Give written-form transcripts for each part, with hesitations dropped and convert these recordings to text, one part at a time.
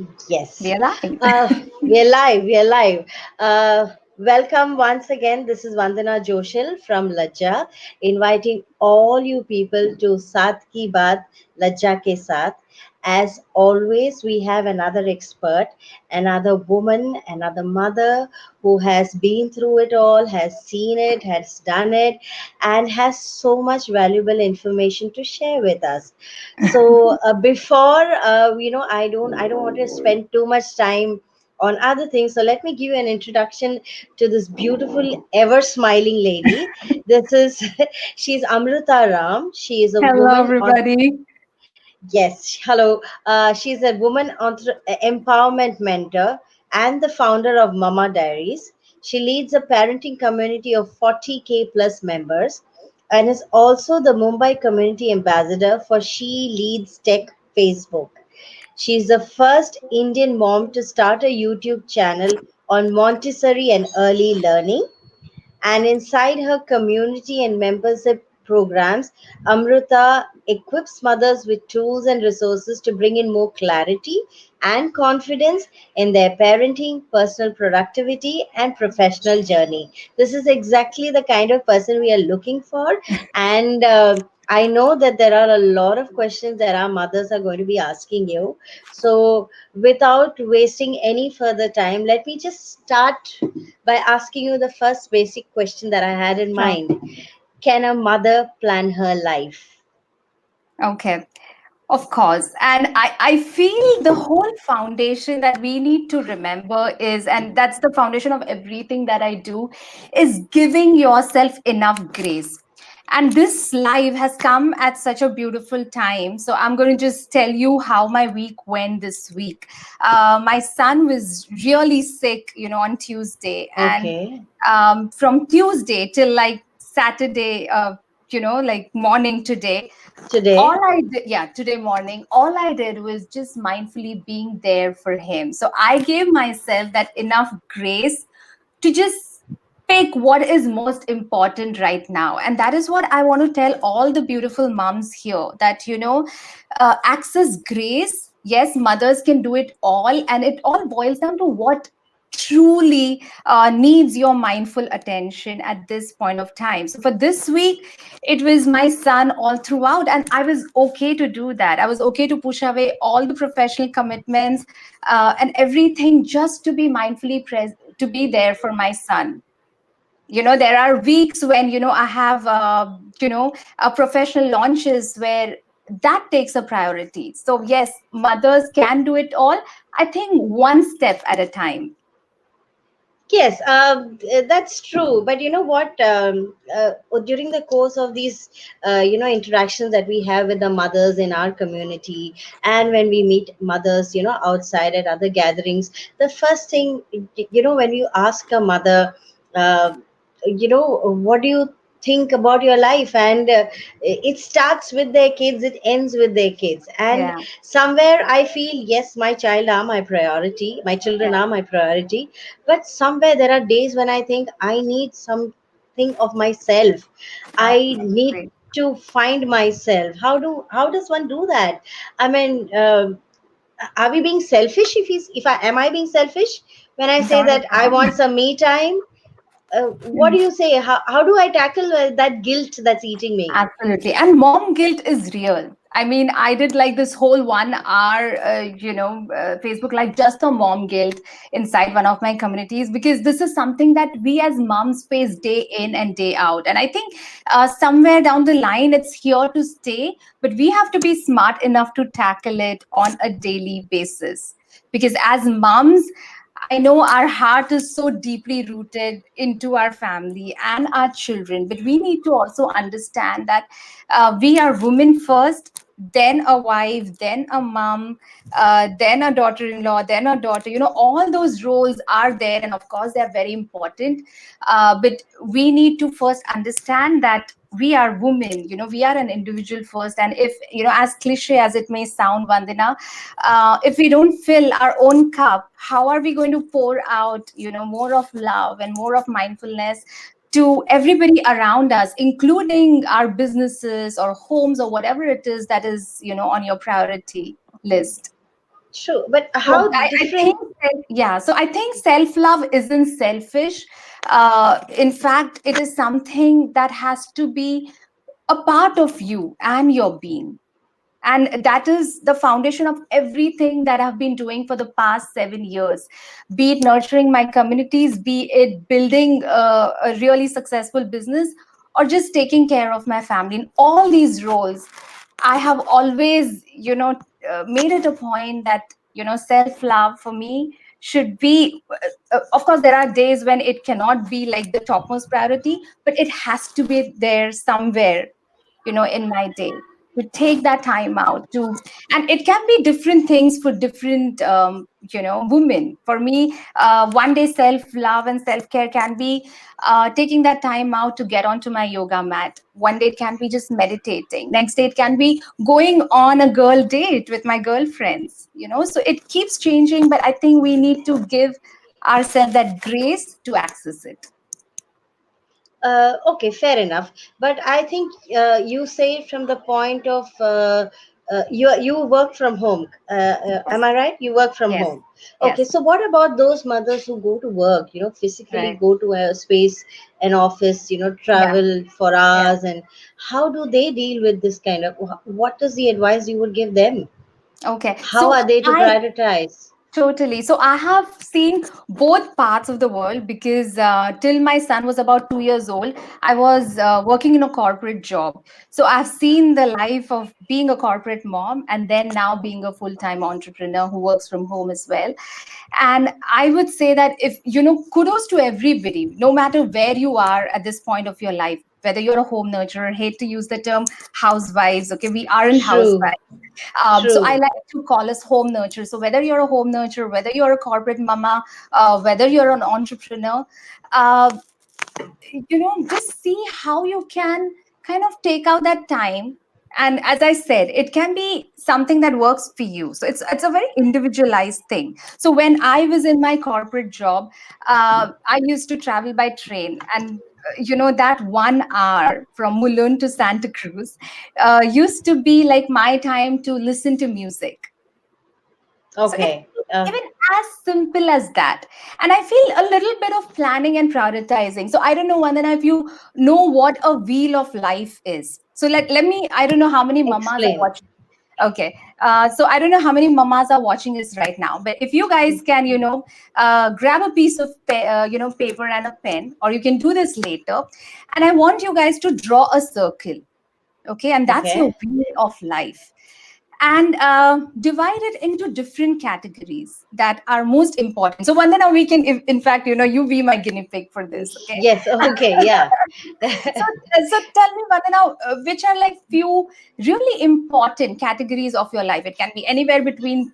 We Yes. are live. We are live. We are live. Welcome once again. This is Vandana Joshil from LAJA, inviting all you people to Saath ki Baat, LAJA ke Saath. As always, we have another expert, another woman, another mother who has been through it all, has seen it, has done it, and has so much valuable information to share with us. So before I don't want to spend too much time on other things. So let me give you an introduction to this beautiful, ever smiling lady. This is she's Amruta Ram. She is a Hello, woman on. everybody. Yes, hello. She's a woman empowerment mentor and the founder of Mumma Diaries. She leads a parenting community of 40K plus members and is also the Mumbai community ambassador for She Leads Tech Facebook. She's the first Indian mom to start a YouTube channel on Montessori and early learning, and inside her community and membership programs, Amruta equips mothers with tools and resources to bring in more clarity and confidence in their parenting, personal productivity, and professional journey. This is exactly the kind of person we are looking for. And I know that there are a lot of questions that our mothers are going to be asking you. So, without wasting any further time, let me just start by asking you the first basic question that I had in Sure. mind. Can a mother plan her life? Okay. Of course. And I feel the whole foundation that we need to remember is, and that's the foundation of everything that I do, is giving yourself enough grace. And this live has come at such a beautiful time. So I'm going to just tell you how my week went this week. My son was really sick, on Tuesday. And Okay. from Tuesday till like Saturday, like morning today, all Today, I did, yeah, today morning, all I did was just mindfully being there for him. So I gave myself that enough grace to just pick what is most important right now. And that is what I want to tell all the beautiful moms here, that, access grace. Yes, mothers can do it all. And it all boils down to what truly needs your mindful attention at this point of time. So for this week, it was my son all throughout, and I was okay to do that. I was okay to push away all the professional commitments and everything, just to be mindfully present, to be there for my son. There are weeks when, I have professional launches where that takes a priority. So yes, mothers can do it all. I think one step at a time. yes, that's true. But you know what? During the course of these, interactions that we have with the mothers in our community, and when we meet mothers, outside at other gatherings, the first thing, when you ask a mother, uh, what do you think about your life? And it starts with their kids, it ends with their kids. And Yeah, somewhere I feel, yes, my child are my priority, my children yeah, are my priority, but somewhere there are days when I think I need something of myself. I need absolutely. to find myself. How does one do that? I mean, are we being selfish? If I am, I being selfish when I say Not at that I all. want some me time? What do you say? How do I tackle that guilt that's eating me? Absolutely. And mom guilt is real. I mean, I did like this whole 1 hour, Facebook Live just on mom guilt inside one of my communities, because this is something that we as moms face day in and day out. And I think somewhere down the line, it's here to stay, but we have to be smart enough to tackle it on a daily basis. Because as moms, I know our heart is so deeply rooted into our family and our children, but we need to also understand that we are women first, then a wife, then a mom, then a daughter in law, then a daughter. All those roles are there, and of course, they're very important. But we need to first understand that we are women, we are an individual first. And if, as cliche as it may sound, Vandana, if we don't fill our own cup, how are we going to pour out, more of love and more of mindfulness to everybody around us, including our businesses or homes or whatever it is that is, on your priority list? True, but So how I think, different? yeah. So I think self love isn't selfish. In fact, it is something that has to be a part of you and your being. And that is the foundation of everything that I've been doing for the past 7 years, be it nurturing my communities, be it building a really successful business, or just taking care of my family. In all these roles, I have always, made it a point that, self love for me should be, of course, there are days when it cannot be like the topmost priority, but it has to be there somewhere, in my day, to take that time out to. And it can be different things for different women. For me, one day self love and self care can be taking that time out to get onto my yoga mat. One day it can be just meditating, next day it can be going on a girl date with my girlfriends, so it keeps changing, but I think we need to give ourselves that grace to access it. Okay, fair enough. But I think you say it from the point of you work from home. Am Yes, I right? You work from yes, home. Okay, yes. so what about those mothers who go to work? Physically Right. go to a space, an office. Yeah, Travel for yeah. hours, and how do they deal with this kind of? What is the advice you would give them? Okay, How so are they to I prioritize? totally. So I have seen both parts of the world because till my son was about 2 years old, I was working in a corporate job. So I've seen the life of being a corporate mom and then now being a full time entrepreneur who works from home as well. And I would say that, if kudos to everybody, no matter where you are at this point of your life, whether you're a home nurturer, hate to use the term housewives, okay, we aren't True, housewives. So I true. like to call us home nurture. So whether you're a home nurture, whether you're a corporate mama, whether you're an entrepreneur, uh, just see how you can kind of take out that time. And as I said, it can be something that works for you, so it's a very individualized thing. So when I was in my corporate job, I used to travel by train, and that 1 hour from Mulund to Santa Cruz used to be like my time to listen to music. So it Okay. even as simple as that. And I feel a little bit of planning and prioritizing. So I don't know, Vandana, if you know what a wheel of life is. So let me, I don't know how many mamas are Explain. watching. Okay. So I don't know how many mamas are watching us right now, but if you guys can, grab a piece of, paper and a pen, or you can do this later. And I want you guys to draw a circle. Okay. And that's your Okay. wheel of life, and divide it into different categories that are most important. So Vandana, we can, in fact, you be my guinea pig for this, okay? Yes. Okay. Yeah. So tell me, Vandana, which are like few really important categories of your life? It can be anywhere between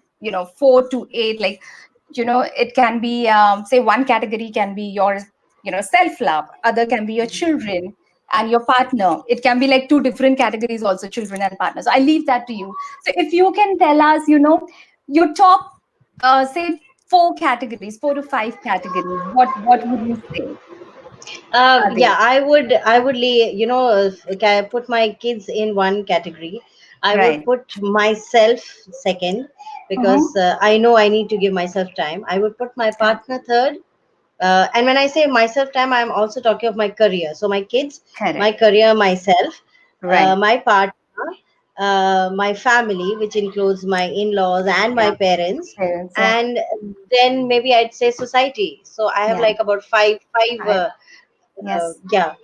4 to 8. Like it can be, say, one category can be your self love, other can be your children and your partner. It can be like two different categories also, children and partner. So I leave that to you. So if you can tell us, your top, say, four categories, 4 to 5 categories, what would you say are Yeah, they? if I put my kids in one category, I would Right. put myself second because Mm-hmm. I know I need to give myself time. I would put my partner third. And when I say myself time, I'm also talking of my career. So my kids, my Correct. career, myself, Right. my partner, my family, which includes my in-laws and my Yeah. parents, Parents, yeah. and then maybe I'd say society. So I have Yeah. like about five. Yes. Yeah.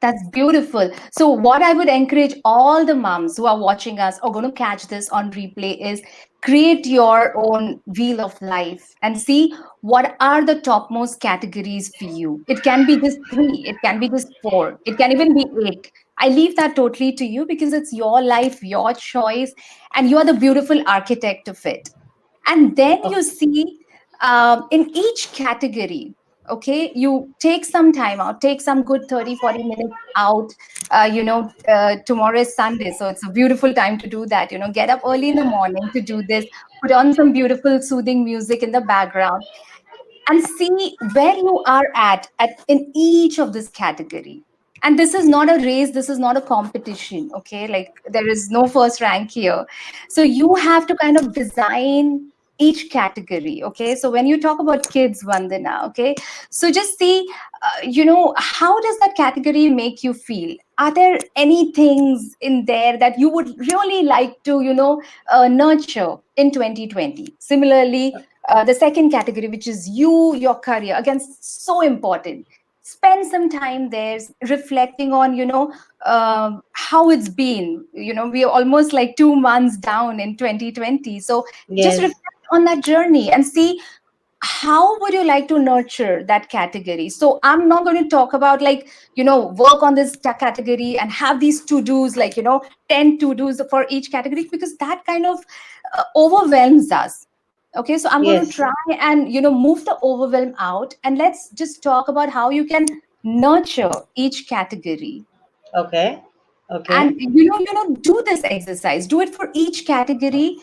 That's beautiful. So, what I would encourage all the moms who are watching us or going to catch this on replay is create your own wheel of life and see what are the topmost categories for you. It can be just three, it can be just four, it can even be eight. I leave that totally to you because it's your life, your choice, and you are the beautiful architect of it. And then you see, in each category, okay, you take some time out, take some good 30-40 minutes out. Tomorrow is Sunday, so it's a beautiful time to do that. Get up early in the morning to do this, put on some beautiful soothing music in the background, and see where you are at in each of this category. And this is not a race, this is not a competition, okay? Like there is no first rank here. So you have to kind of design each category, okay? So when you talk about kids, Vandana, okay, so just see, how does that category make you feel? Are there any things in there that you would really like to, nurture in 2020? Similarly, the second category, which is you, your career, again, so important. Spend some time there reflecting on, how it's been. We are almost like 2 months down in 2020. So just Yes. reflect on that journey and see how would you like to nurture that category. So I'm not going to talk about like, work on this category and have these to do's, like, 10 to do's for each category, because that kind of overwhelms us. Okay, so I'm going to Yes. try and, move the overwhelm out, and let's just talk about how you can nurture each category. Okay. And Okay. do this exercise, do it for each category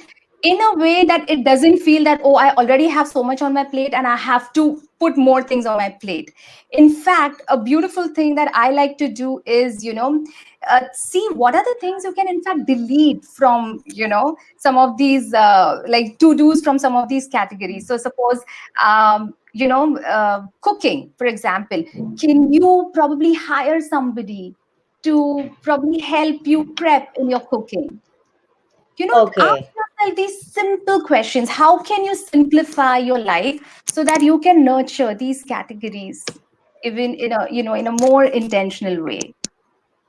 in a way that it doesn't feel that, oh, I already have so much on my plate and I have to put more things on my plate. In fact, a beautiful thing that I like to do is, see what are the things you can in fact delete from, some of these like to do's from some of these categories. So suppose, cooking, for example, can you probably hire somebody to probably help you prep in your cooking? Ask Okay. yourself these simple questions. How can you simplify your life so that you can nurture these categories even in a, in a more intentional way?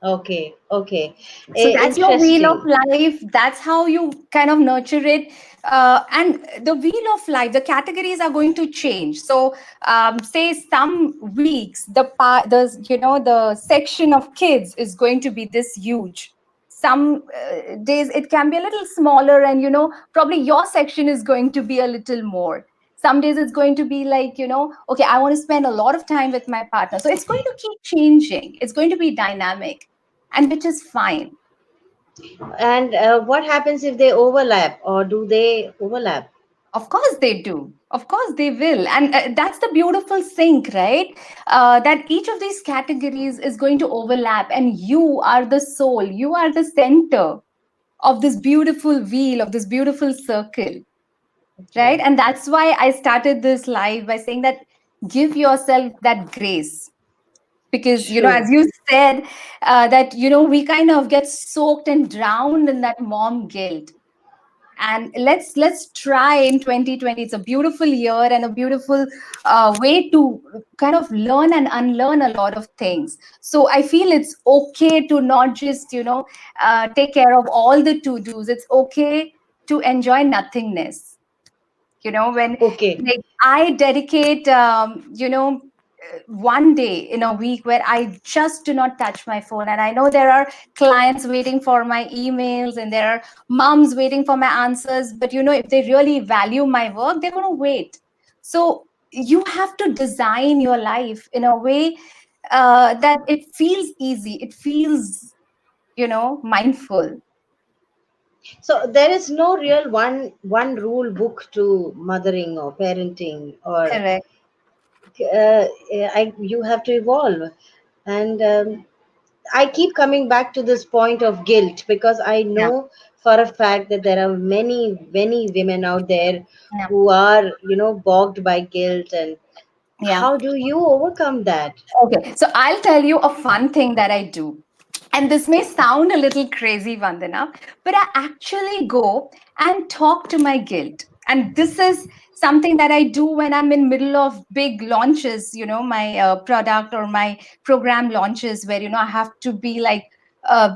Okay. Okay. So that's your wheel of Interesting. life. That's how you kind of nurture it. And the wheel of life, the categories are going to change. So say some weeks the section of kids is going to be this huge. Some days it can be a little smaller, and probably your section is going to be a little more. Some days it's going to be like, okay, I want to spend a lot of time with my partner. So it's going to keep changing, it's going to be dynamic, and which is fine. And what happens if they overlap, or do they overlap? Of course they do. Of course they will. And that's the beautiful sync, right? That each of these categories is going to overlap, and you are the soul, you are the center of this beautiful wheel, of this beautiful circle, right? Okay. And that's why I started this live by saying that give yourself that grace. Because, as True. you said, that, we kind of get soaked and drowned in that mom guilt. And let's try in 2020. It's a beautiful year and a beautiful way to kind of learn and unlearn a lot of things. So I feel it's okay to not just, take care of all the to do's. It's okay to enjoy nothingness. When, Okay. like, I dedicate, one day in a week where I just do not touch my phone. And I know there are clients waiting for my emails, and there are moms waiting for my answers, but if they really value my work, they're going to wait. So you have to design your life in a way that it feels easy, it feels, mindful. So there is no real one rule book to mothering or parenting, or Correct. you have to evolve. And I keep coming back to this point of guilt, because I Yeah. know for a fact that there are many women out there Yeah. who are, bogged by guilt. And Yeah. how do you overcome that? Okay, so I'll tell you a fun thing that I do. And this may sound a little crazy, Vandana, but I actually go and talk to my guilt. And this is something that I do when I'm in middle of big launches, my product or my program launches, where, I have to be like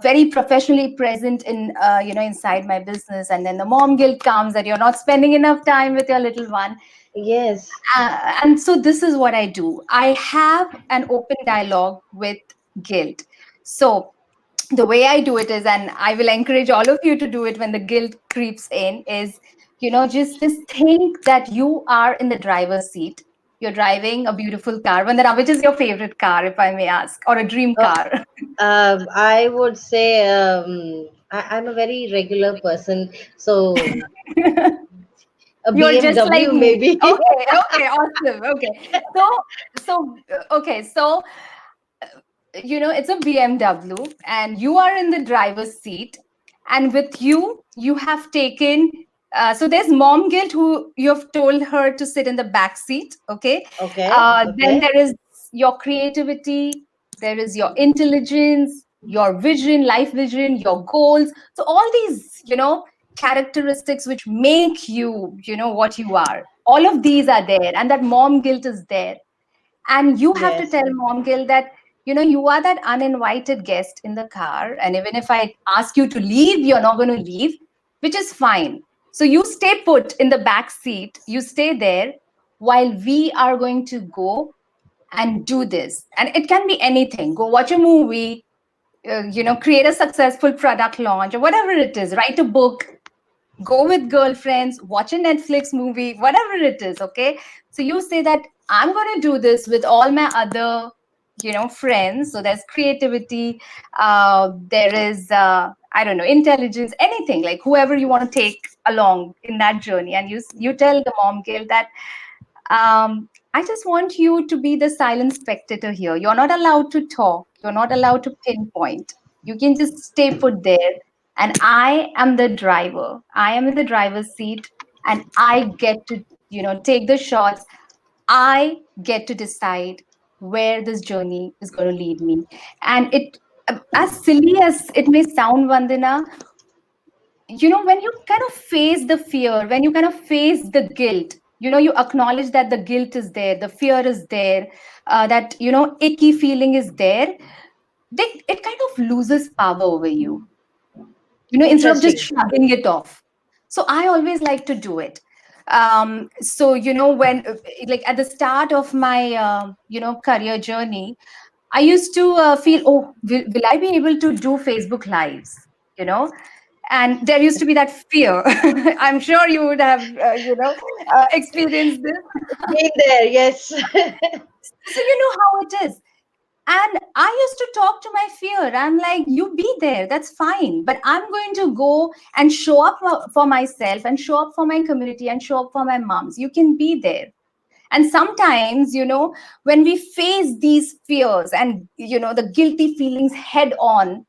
very professionally present in, inside my business. And then the mom guilt comes that you're not spending enough time with your little one. Yes. And so this is what I do. I have an open dialogue with guilt. So the way I do it is, and I will encourage all of you to do it when the guilt creeps in, is, just think that you are in the driver's seat. You're driving a beautiful car. Vandana, which is your favorite car, if I may ask, or a dream Uh, car? I would say I'm a very regular person, so a You're just like BMW me. maybe. Okay, okay, awesome. Okay. So, okay, so it's a BMW and you are in the driver's seat, and with you, you have taken. So there's mom guilt who you have told her to sit in the back seat. Okay. Okay, Then okay. there is your creativity, there is your intelligence, your vision, life vision, your goals. So all these, characteristics which make you, what you are. All of these are there, and that mom guilt is there, and you have to Yes, tell mom Gil that you are that uninvited guest in the car, and even if I ask you to leave, you're not going to leave, which is fine. So you stay put in the back seat, you stay there while we are going to go and do this. And it can be anything: go watch a movie, create a successful product launch, or whatever it is, write a book, go with girlfriends, watch a Netflix movie, whatever it is, okay? So you say that I'm going to do this with all my other, friends. So there's creativity, there is, I don't know, intelligence, anything, like whoever you want to take along in that journey. And you tell the mom, Gail, that I just want you to be the silent spectator here. You're not allowed to talk. You're not allowed to pinpoint. You can just stay put there. And I am the driver. I am in the driver's seat, and I get to, take the shots. I get to decide where this journey is going to lead me. And as silly as it may sound, Vandana, when you kind of face the fear, when you kind of face the guilt, you acknowledge that the guilt is there, the fear is there, that icky feeling is there, it kind of loses power over you, instead of just interesting. shrugging it off. So I always like to do it. So when like at the start of my career journey, I used to feel, oh, will I be able to do Facebook lives, you know and there used to be that fear. I'm sure you would have experienced this. Been there, yes. So you know how it is. And I used to talk to my fear. I'm like, you be there, that's fine, but I'm going to go and show up for myself, and show up for my community, and show up for my moms. You can be there. And sometimes, when we face these fears and the guilty feelings head on,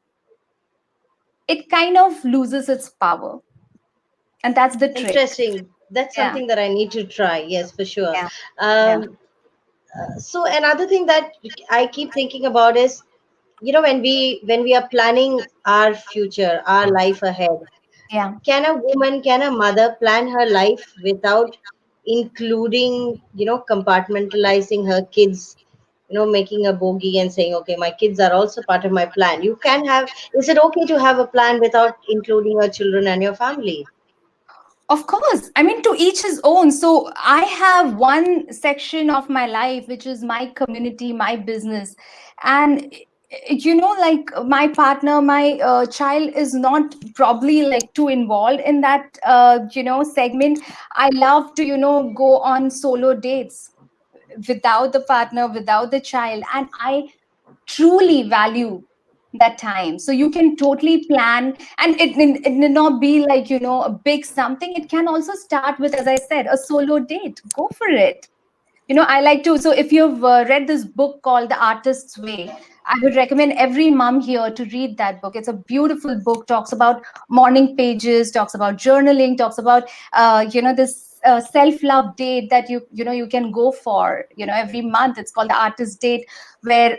it kind of loses its power. And that's the trick. Interesting. That's Yeah. something that I need to try. Yes, for sure. Yeah. Yeah. Um, so another thing that I keep thinking about is, when we are planning our future, our life ahead, Yeah. can a mother plan her life without including, compartmentalizing her kids, making a bogey and saying, okay, my kids are also part of my plan. You can have, is it okay to have a plan without including your children and your family? Of course. I mean, to each his own. So I have one section of my life, which is my community, my business. And, like my partner, my child is not probably like too involved in that, segment. I love to, go on solo dates without the partner, without the child. And I truly value that time. So you can totally plan, and it need not be like a big something. It can also start with, as I said, a solo date. Go for it. I like to. So if you've read this book called The Artist's Way, I would recommend every mom here to read that book. It's a beautiful book. Talks about morning pages, talks about journaling, talks about this self-love date that you can go for every month. It's called the Artist Date, where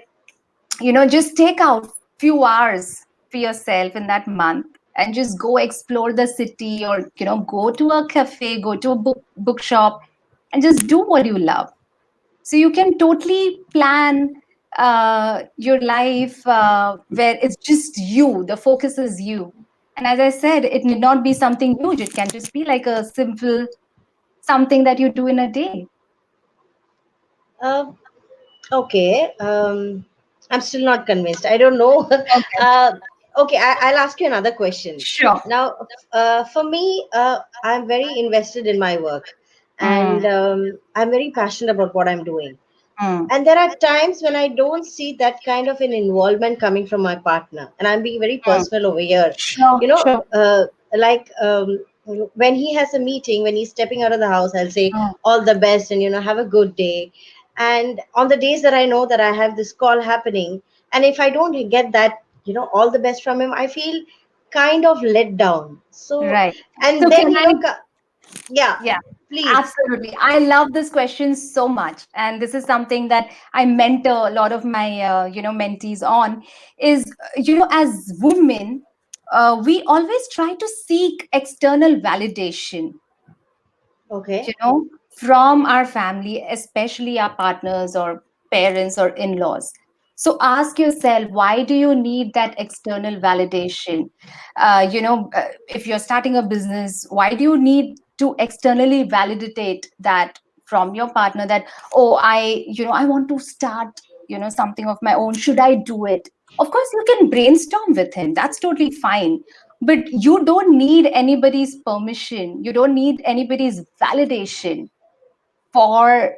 just take out few hours for yourself in that month, and just go explore the city, or go to a cafe, go to a bookshop, and just do what you love. So you can totally plan your life, where it's just you, the focus is you. And as I said, it need not be something huge. It can just be like a simple something that you do in a day. Uh, okay. I'm still not convinced. I don't know. Okay. uh, okay, I'll ask you another question. Sure. Now, for me, I'm very invested in my work, Mm, and I'm very passionate about what I'm doing. mm, And there are times when I don't see that kind of an involvement coming from my partner, and I'm being very mm. personal over here. Sure, you know sure. like, when he has a meeting, when he's stepping out of the house, I'll say Mm, all the best, and have a good day. And on the days that I know that I have this call happening, and if I don't get that, all the best from him, I feel kind of let down. So, Right. and So then, can I? yeah, Yeah, please. absolutely. I love this question so much, and this is something that I mentor a lot of my mentees on. Is as women, we always try to seek external validation, Okay. you know, from our family, especially our partners or parents or in-laws. So ask yourself, why do you need that external validation? If you're starting a business, why do you need to externally validate that from your partner that, oh, I want to start, something of my own. Should I do it? Of course, you can brainstorm with him. That's totally fine, but you don't need anybody's permission, you don't need anybody's validation for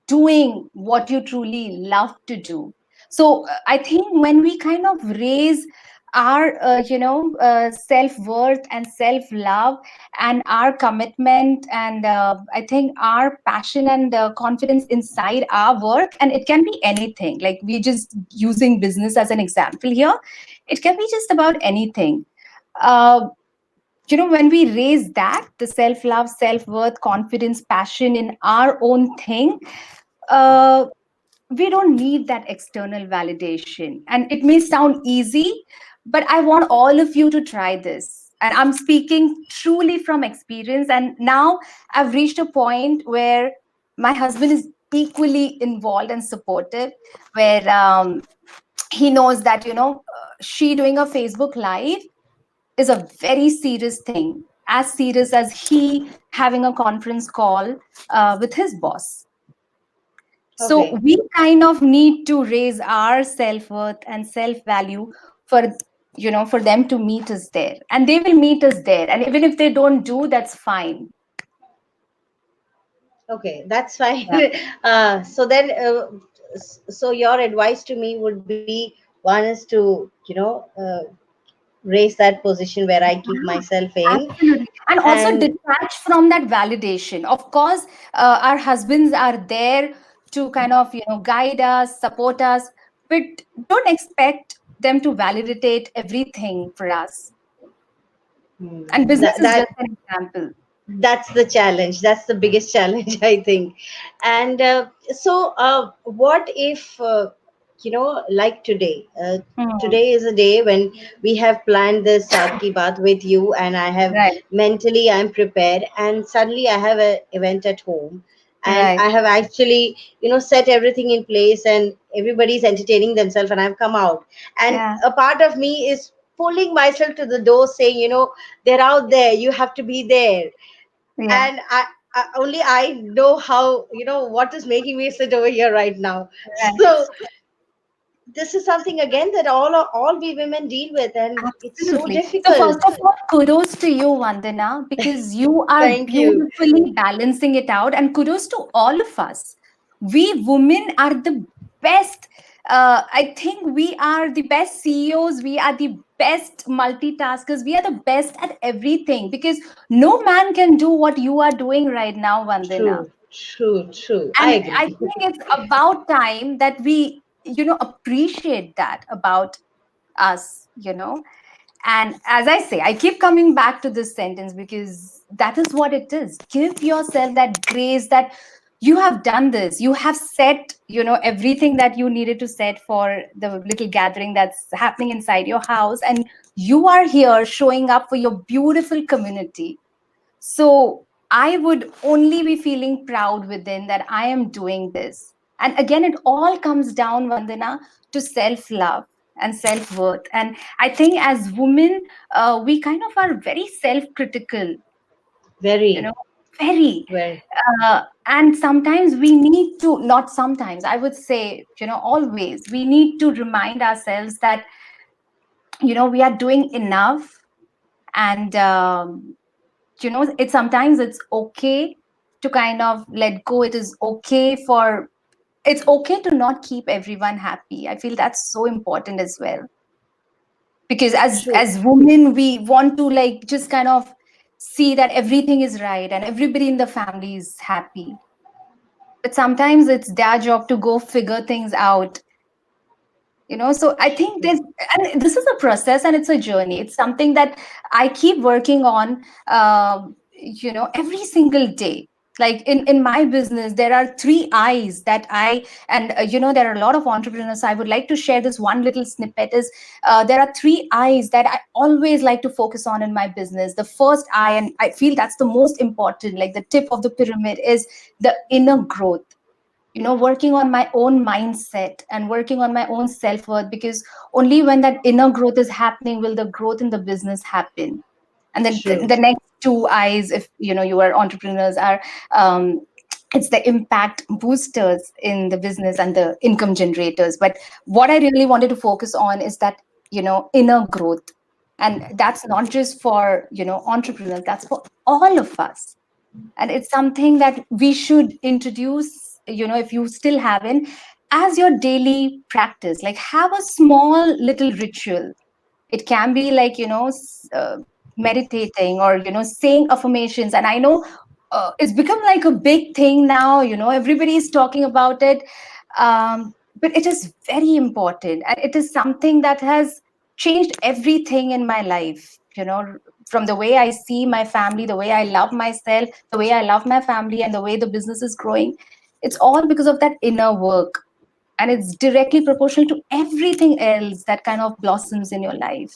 doing what you truly love to do. So I think when we kind of raise our self-worth and self-love and our commitment and I think our passion and confidence inside our work, and it can be anything, like we just using business as an example here, it can be just about anything. uh, when we raise that, the self love, self worth, confidence, passion in our own thing, uh, we don't need that external validation. And it may sound easy, but I want all of you to try this. And I'm speaking truly from experience. And now I've reached a point where my husband is equally involved and supportive, where he knows that, she doing a Facebook Live is a very serious thing, as serious as he having a conference call with his boss. So Okay. we kind of need to raise our self-worth and self-value for for them to meet us there, and they will meet us there, and even if they don't do, that's fine. Okay, that's fine. Yeah. So then, so your advice to me would be, one is to, raise that position where I keep myself in, Absolutely. And also and detach from that validation. Of course, our husbands are there to kind of, guide us, support us, but don't expect them to validate everything for us. And business that is that just an example. that's the challenge. That's the biggest challenge, I think. And what if, like today? Hmm. Today is a day when we have planned this Saath ki Baat with you, and I have Right, mentally I'm prepared, and suddenly I have an event at home, and right. I have actually, set everything in place, and everybody's entertaining themselves, and I've come out, and Yeah, a part of me is pulling myself to the door, saying, they're out there, you have to be there, yeah, and only I know how, what is making me sit over here right now. right. So this is something again that all we women deal with, and it's so Absolutely. So difficult. first of all, kudos to you, Vandana, because you are Thank you. beautifully balancing it out, and kudos to all of us. We women are the best. I think we are the best CEOs. We are the best multitaskers. We are the best at everything because no man can do what you are doing right now, Vandana. True, true, true. I And I agree. think it's about time that we, appreciate that about us, and as I say, I keep coming back to this sentence because that is what it is. Give yourself that grace that you have done this. You have set, everything that you needed to set for the little gathering that's happening inside your house. And you are here showing up for your beautiful community. So I would only be feeling proud within that I am doing this. And again, it all comes down, Vandana, to self love and self worth. And I think as women, we kind of are very self critical, you Very, know, very. very And sometimes we need to, not sometimes, I would say, always, we need to remind ourselves that, we are doing enough. And it sometimes it's okay to kind of let go. It is okay for, it's okay to not keep everyone happy. I feel that's so important as well, because true. as women we want to like just kind of see that everything is right and everybody in the family is happy, but sometimes it's their job to go figure things out, So I think this, and this is a process and it's a journey. It's something that I keep working on, every single day. Like in my business, there are three I's that there are a lot of entrepreneurs. So I would like to share this one little snippet is, there are three I's that I always like to focus on in my business. The first I, and I feel that's the most important, like the tip of the pyramid, is the inner growth. Working on my own mindset and working on my own self-worth, because only when that inner growth is happening will the growth in the business happen. And then True. the next two I's, if you are entrepreneurs, are, um, it's the impact boosters in the business and the income generators. But what I really wanted to focus on is that inner growth. And that's not just for entrepreneurs, that's for all of us. And it's something that we should introduce, if you still haven't, as your daily practice. Like, have a small little ritual. It can be like, meditating, or saying affirmations. And I know, it's become like a big thing now. Everybody is talking about it. But it is very important, and it is something that has changed everything in my life. From the way I see my family, the way I love myself, the way I love my family, and the way the business is growing. It's all because of that inner work, and it's directly proportional to everything else that kind of blossoms in your life.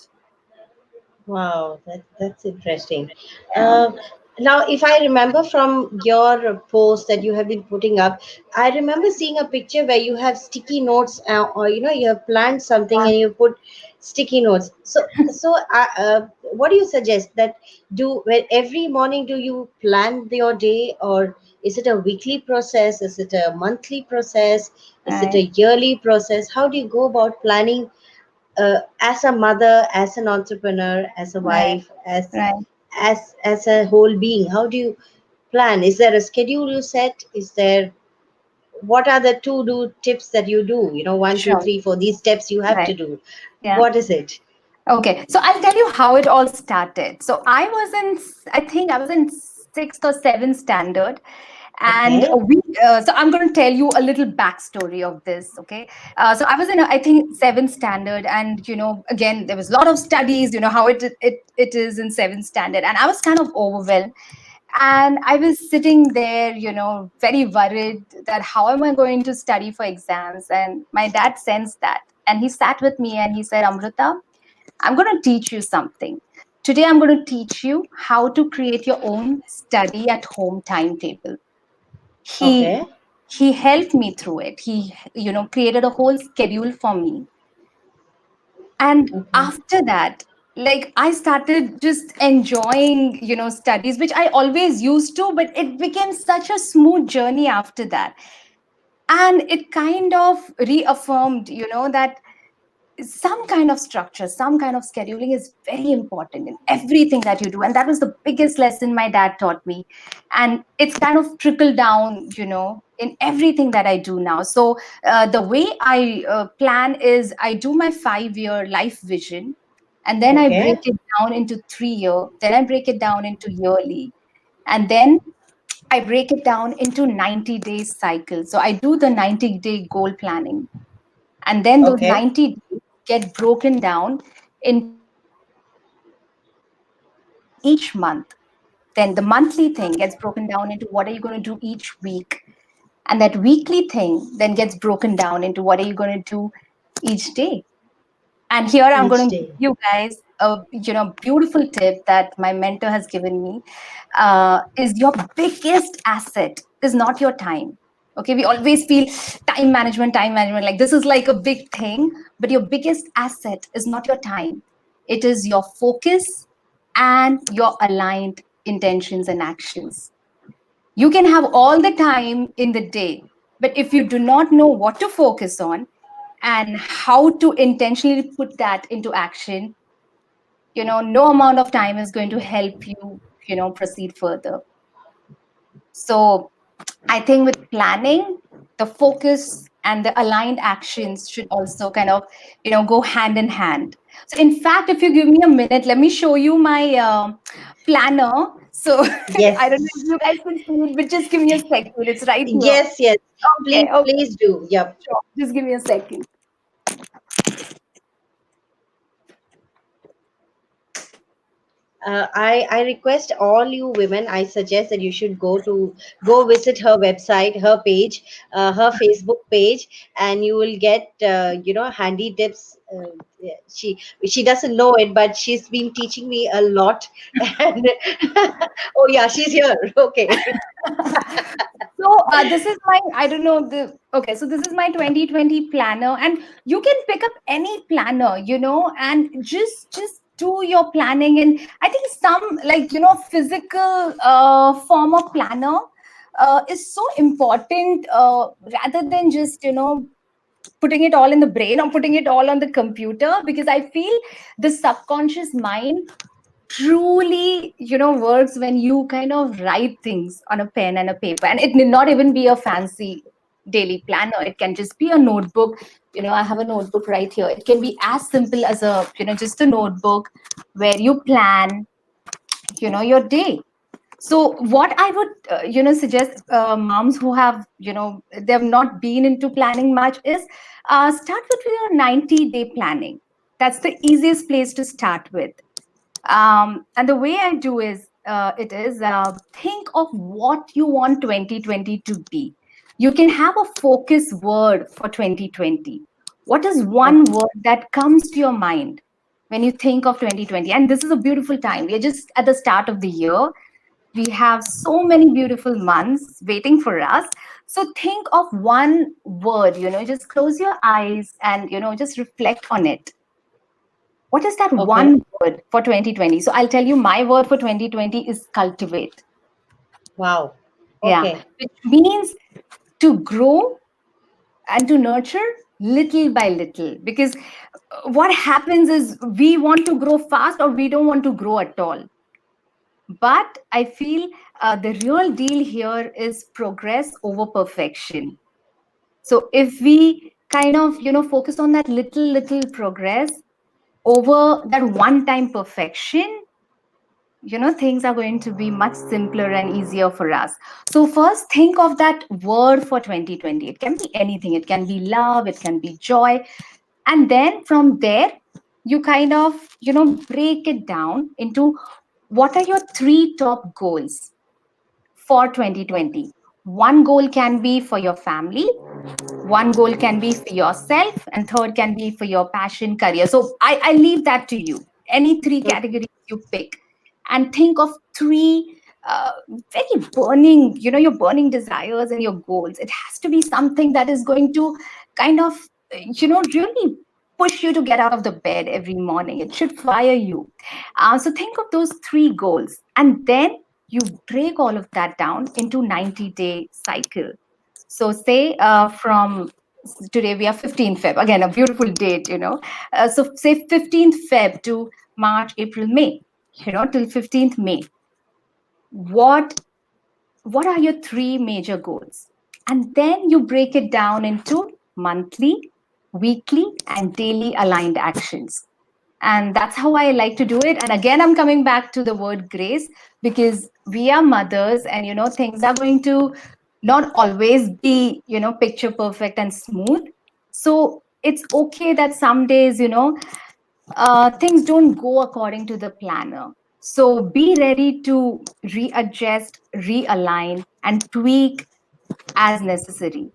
Wow, that's interesting. Yeah. Uh, Now, if I remember from your post that you have been putting up, I remember seeing a picture where you have sticky notes, or you have planned something and you put sticky notes. What do you suggest that every morning do you plan your day, or is it a weekly process? Is it a monthly process? Is it a Right. yearly process? How do you go about planning, as a mother, as an entrepreneur, as a Right. wife, as Right. as a whole being? How do you plan? Is there a schedule you set? Is there What are the to do tips that you do? One, two, Sure. three, four. These steps you have to Right. do. Yeah. What is it? Okay, so I'll tell you how it all started. So I think I was in sixth or seventh standard, and Okay. so I'm going to tell you a little backstory of this. Okay, so I was in, I think, seventh standard, and again, there was a lot of studies. You know how it is in seventh standard, and I was kind of overwhelmed. And I was sitting there, very worried that how am I going to study for exams? And my dad sensed that, and he sat with me and he said, Amruta, I'm going to teach you something. Today, I'm going to teach you how to create your own study at home timetable. He Okay. he helped me through it. He, created a whole schedule for me. And Okay. after that, like, I started just enjoying, studies, which I always used to, but it became such a smooth journey after that. And it kind of reaffirmed, that some kind of structure, some kind of scheduling is very important in everything that you do. And that was the biggest lesson my dad taught me. And it's kind of trickled down, in everything that I do now. So the way I plan is, I do my 5-year life vision, and then I break Okay. it down into 3-year, then I break it down into yearly, and then I break it down into 90 days cycle. So I do the 90-day goal planning, and then those Okay. 90 days get broken down into each month. Then the monthly thing gets broken down into what are you going to do each week. And that weekly thing then gets broken down into what are you going to do each day. And here I'm going to give you guys a, Each day. beautiful tip that my mentor has given me. Is your biggest asset is not your time. Okay, we always feel time management, like this is like a big thing, but your biggest asset is not your time. It is your focus and your aligned intentions and actions. You can have all the time in the day, but if you do not know what to focus on and how to intentionally put that into action, no amount of time is going to help you, proceed further. So I think with planning, the focus and the aligned actions should also kind of, go hand in hand. So in fact, if you give me a minute, let me show you my planner. So I don't know if Yes. you guys can see it, but just give me a second. It's right here. Yes. Yes. Okay, Please, okay, please do. Yep. sure. Just give me a second. I request all you women. I suggest that you should go visit her website, her page, her Facebook page, and you will get handy tips. Yeah, she doesn't know it, but she's been teaching me a lot. And oh yeah, she's here. Okay. So this is my, I don't know the, okay, so this is my 2020 planner, and you can pick up any planner, and just do your planning. And I think some, like, physical form of planner is so important, rather than just, putting it all in the brain or putting it all on the computer, because I feel the subconscious mind truly works when you kind of write things on a pen and a paper. And it need not even be a fancy daily planner. It can just be a notebook. I have a notebook right here. It can be as simple as a just a notebook where you plan your day. So what I would suggest moms who have they have not been into planning much is start with your 90-day planning. That's the easiest place to start with. And the way I do is, think of what you want 2020 to be. You can have a focus word for 2020. What is one word that comes to your mind when you think of 2020? And this is a beautiful time. We are just at the start of the year. We have so many beautiful months waiting for us. So think of one word, just close your eyes and, just reflect on it. What is that Okay. one word for 2020? So I'll tell you, my word for 2020 is cultivate. Wow. Yeah. Okay. Which means to grow and to nurture little by little. Because what happens is we want to grow fast or we don't want to grow at all. But I feel the real deal here is progress over perfection. So if we kind of, focus on that little progress over that one time perfection, things are going to be much simpler and easier for us. So first, think of that word for 2020. It can be anything. It can be love, it can be joy. And then from there, you kind of, break it down into what are your three top goals for 2020. One goal can be for your family, one goal can be for yourself, and third can be for your passion career. So I leave that to you. Any three categories you pick, and think of three very burning, your burning desires and your goals. It has to be something that is going to kind of really push you to get out of the bed every morning. It should fire you. So think of those three goals, and then you break all of that down into 90-day cycle. So say from today we are 15th Feb, again a beautiful date, so say 15th Feb to March, April, May, till 15th May. What are your three major goals? And then you break it down into monthly, weekly, and daily aligned actions. And that's how I like to do it. And again, I'm coming back to the word grace, because we are mothers, and things are going to not always be picture perfect and smooth. So it's okay that some days things don't go according to the planner. So be ready to readjust, realign, and tweak as necessary.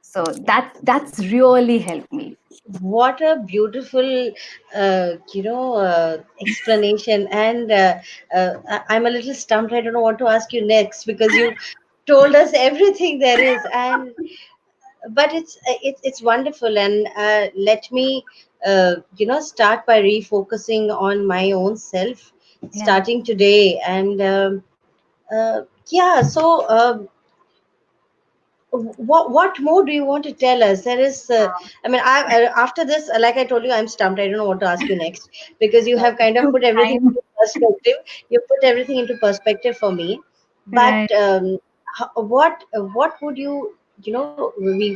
So that's really helped me. What a beautiful explanation. And I'm a little stumped. I don't know what to ask you next, because you told us everything there is. And but it's wonderful. And let me start by refocusing on my own self, Yeah. starting today. And yeah, so what more do you want to tell us? There is, I mean, after this, like I told you, I'm stumped. I don't know what to ask you next, because you have kind of Took put everything time. into perspective. You put everything into perspective for me. But Right. what would you,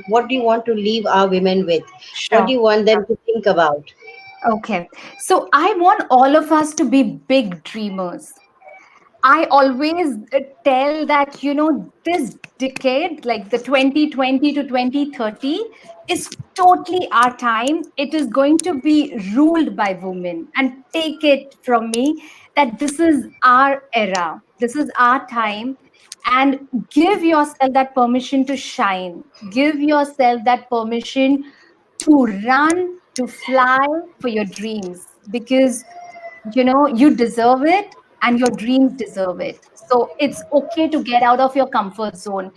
what do you want to leave our women with? What do you Sure. want them to think about? Okay. So I want all of us to be big dreamers. I always tell that, this decade, like the 2020 to 2030, is totally our time. It is going to be ruled by women. And take it from me that this is our era, this is our time. And give yourself that permission to shine. Give yourself that permission to run, to fly for your dreams, because you deserve it, and your dreams deserve it. So it's okay to get out of your comfort zone.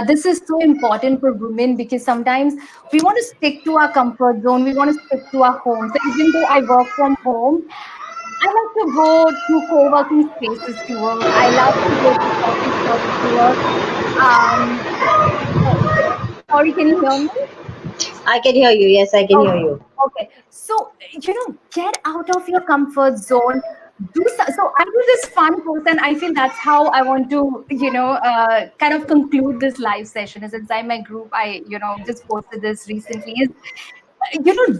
This is so important for women, because sometimes we want to stick to our comfort zone, we want to stick to our home. So even though I work from home, I like to go to co-working spaces to work. I love to go to coffee shops to work. um, uh, Sorry, can you hear me? I can hear you. Yes, I can hear Okay. you. Okay. So, get out of your comfort zone. So I do this fun post, and I feel that's how I want to, kind of conclude this live session. Is inside my group. I, just posted this recently. Is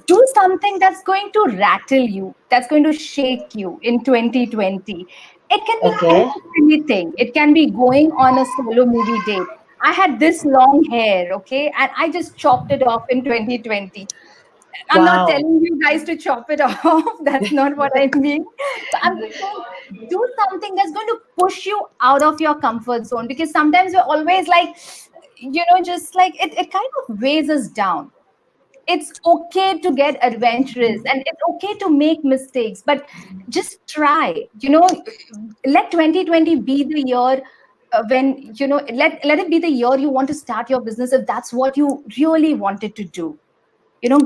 do something that's going to rattle you, that's going to shake you in 2020. It can be Okay. anything. It can be going on a solo movie date. I had this long hair, okay, and I just chopped it off in 2020. I'm not Wow. telling you guys to chop it off. That's not what I mean. So I'm just saying, do something that's going to push you out of your comfort zone, because sometimes we're always like, just like it kind of weighs us down. It's okay to get adventurous, and it's okay to make mistakes, but just try. Let 2020 be the year, when let it be the year you want to start your business, if that's what you really wanted to do.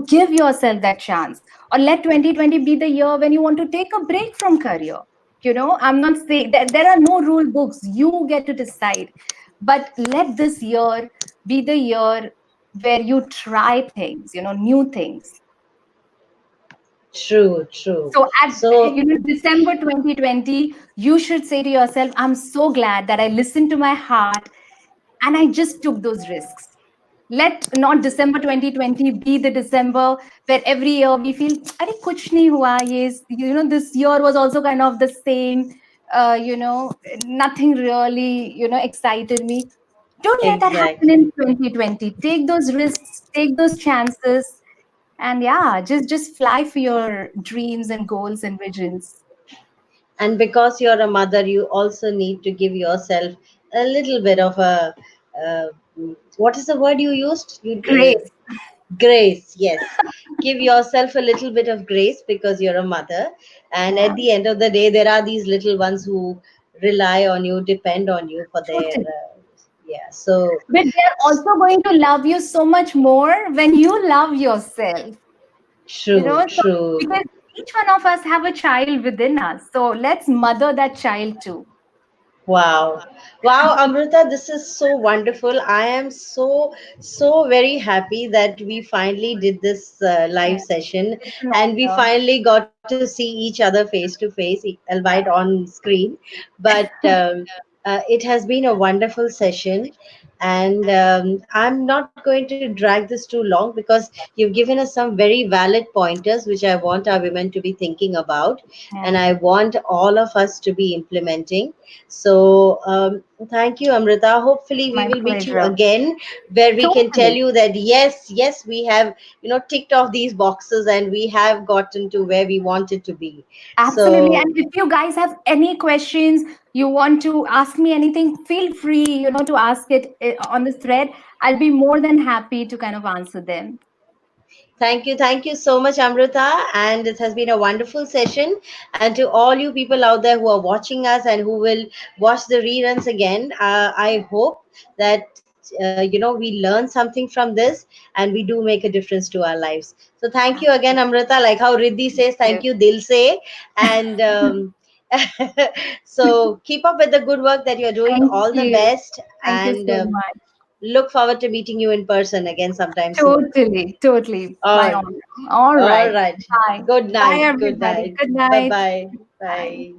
Give yourself that chance. Or let 2020 be the year when you want to take a break from career. I'm not saying that there are no rule books, you get to decide. But let this year be the year where you try things, new things. True, true. So at So December 2020, you should say to yourself, I'm so glad that I listened to my heart and I just took those risks. Let not December 2020 be the December where every year we feel, Are kuch nahi hua. Yes, this year was also kind of the same. Nothing really, excited me. Don't let that happen in exactly. 2020. Take those risks, take those chances, and yeah, just fly for your dreams and goals and visions. And because you're a mother, you also need to give yourself a little bit of a uh, what is the word you used? Grace. Grace. Yes, give yourself a little bit of grace because you're a mother, and Yeah, at the end of the day, there are these little ones who rely on you, depend on you for their totally. yeah. So But they're also going to love you so much more when you love yourself. true, So true. because each one of us have a child within us. So let's mother that child too. Wow. Wow, Amrita, this is so wonderful. I am so, so very happy that we finally did this live Yeah, session it's an and we honor. finally got to see each other face to face, albeit on screen. But it has been a wonderful session. And I'm not going to drag this too long because you've given us some very valid pointers, which I want our women to be thinking about. And Yeah, I want all of us to be implementing. So, thank you, Amrita. Hopefully, we my will meet you pleasure. again where we can tell Totally. you that yes, yes, we have, ticked off these boxes and we have gotten to where we wanted to be. Absolutely. So, And if you guys have any questions, you want to ask me anything, feel free, to ask it on this thread. I'll be more than happy to kind of answer them. thank you so much, Amrita. And it has been a wonderful session. And to all you people out there who are watching us and who will watch the reruns again, I hope that we learn something from this and we do make a difference to our lives. So thank you again, Amrita. Like how Riddhi says, Yes. thank you, Dil se. And so keep up with the good work that you're doing. Thank All the you. best. Thank you And so much. look forward to meeting you in person again sometime soon. Totally, totally. My All honor. All all right. right. Bye. Good Bye, night. Good everybody. night. Good Bye night. bye. Bye. Bye.